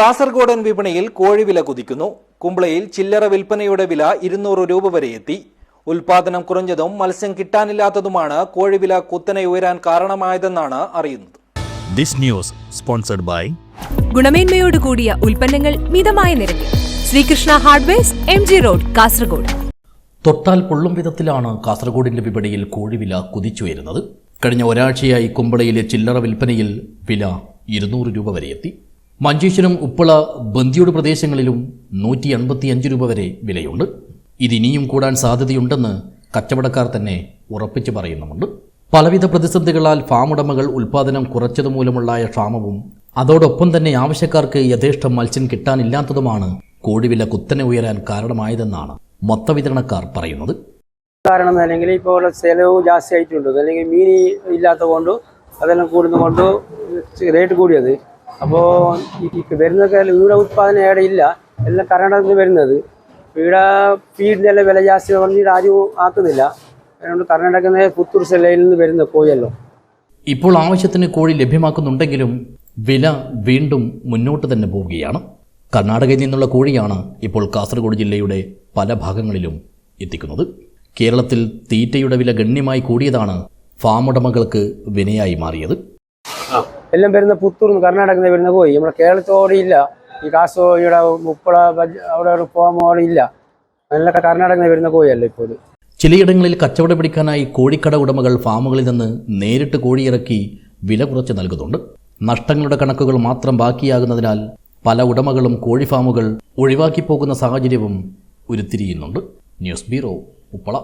കാസർഗോഡൻ വിപണിയിൽ കോഴിവില കുതിക്കുന്നു. കുമ്പളയിൽ ചില്ലറ വിൽപ്പനയുടെ വില 200 രൂപ വരെ എത്തി. ഉൽപാദനം കുറഞ്ഞതും മത്സ്യം കിട്ടാനില്ലാത്തതുമാണ് കോഴിവില കുത്തനെ ഉയരാൻ കാരണമായതെന്നാണ് അറിയുന്നത്. ദിസ് ന്യൂസ് സ്പോൺസർഡ് ബൈ ഗുണമേന്മയോട് കൂടിയ ഉൽപ്പന്നങ്ങൾ മിതമായ നിരക്കിൽ Sreekrishna hardwares MG road Kasaragod. തൊട്ടാൽ പൊള്ളും വിധത്തിലാണ് കാസർഗോഡിന്റെ വിപണിയിൽ കോഴിവില കുതിച്ചുയരുന്നത്. കഴിഞ്ഞ ഒരാഴ്ചയായി കുമ്പളയിലെ ചില്ലറ വിൽപ്പനയിൽ വില 200 രൂപ വരെ എത്തി. മഞ്ചേശ്വരം, ഉപ്പള, ബന്ദിയോട് പ്രദേശങ്ങളിലും 185 രൂപ വരെ വിലയുണ്ട്. ഇതിനിയും കൂടാൻ സാധ്യതയുണ്ടെന്ന് കച്ചവടക്കാർ തന്നെ ഉറപ്പിച്ചു പറയുന്നുമുണ്ട്. പലവിധ പ്രതിസന്ധികളാൽ ഫാം ഉടമകൾ ഉൽപ്പാദനം കുറച്ചതുമൂലമുണ്ടായ ക്ഷാമവും അതോടൊപ്പം തന്നെ ആവശ്യക്കാർക്ക് യഥേഷ്ടം മത്സ്യം കിട്ടാനില്ലാത്തതുമാണ് കോഴിവില കുത്തനെ ഉയരാൻ കാരണമായതെന്നാണ് മൊത്തവിതരണക്കാർ പറയുന്നത്. കാരണം അല്ലെങ്കിൽ ഇപ്പോൾ ചെലവ് ജാസ്തി ആയിട്ടുണ്ട്, അല്ലെങ്കിൽ മീൻ ഇല്ലാത്തത് കൊണ്ട് അതെല്ലാം കൂടുന്നതുകൊണ്ട് റേറ്റ് കൂടിയത്. അപ്പോൾ വരുന്നൊക്കെ ഇവിടെ ഉത്പാദനം ഏടെ ഇല്ല, എല്ലാം കർണാടകത്തിൽ നിന്ന് വരുന്നത്. ഇവിടെ ഫീഡിൻ്റെ എല്ലാം വില ജാസ്തി പറഞ്ഞിട്ട് ആരും ആക്കുന്നില്ല. അതുകൊണ്ട് കർണാടകത്തിൽ നിന്ന് പുത്തൂർ ജില്ലയിൽ നിന്ന് വരുന്ന കോഴിയല്ലോ. ഇപ്പോൾ ആവശ്യത്തിന് കോഴി ലഭ്യമാക്കുന്നുണ്ടെങ്കിലും വില വീണ്ടും മുന്നോട്ട് തന്നെ പോവുകയാണ്. കർണാടകയിൽ നിന്നുള്ള കോഴിയാണ് ഇപ്പോൾ കാസർഗോഡ് ജില്ലയുടെ പല ഭാഗങ്ങളിലും എത്തിക്കുന്നത്. കേരളത്തിൽ തീറ്റയുടെ വില ഗണ്യമായി കൂടിയതാണ് ഫാം ഉടമകൾക്ക് വിനയായി മാറിയത്. എല്ലാം വരുന്ന പുത്തൂർ കർണാടകത്തിൽ നിന്ന് വരുന്ന കോഴി നമ്മുടെ കേരളത്തോടെ ഇല്ല. ഈ കാസർഗോഡ് ഇവിടെ ഉപ്പള അവിടെ പോകാൻ ഇല്ല. നല്ല കർണാടകത്തിൽ വരുന്ന കോഴിയല്ല ഇപ്പോൾ. ചിലയിടങ്ങളിൽ കച്ചവടം പിടിക്കാനായി കോഴിക്കട ഉടമകൾ ഫാമുകളിൽ നിന്ന് നേരിട്ട് കോഴിയിറക്കി വില കുറച്ച് നൽകുന്നുണ്ട്. നഷ്ടങ്ങളുടെ കണക്കുകൾ മാത്രം ബാക്കിയാകുന്നതിനാൽ പല ഉടമകളും കോഴി ഫാമുകൾ ഒഴിവാക്കി പോകുന്ന സാഹചര്യവും ഉരുത്തിരിയുന്നുണ്ട്. News bureau, Uppala.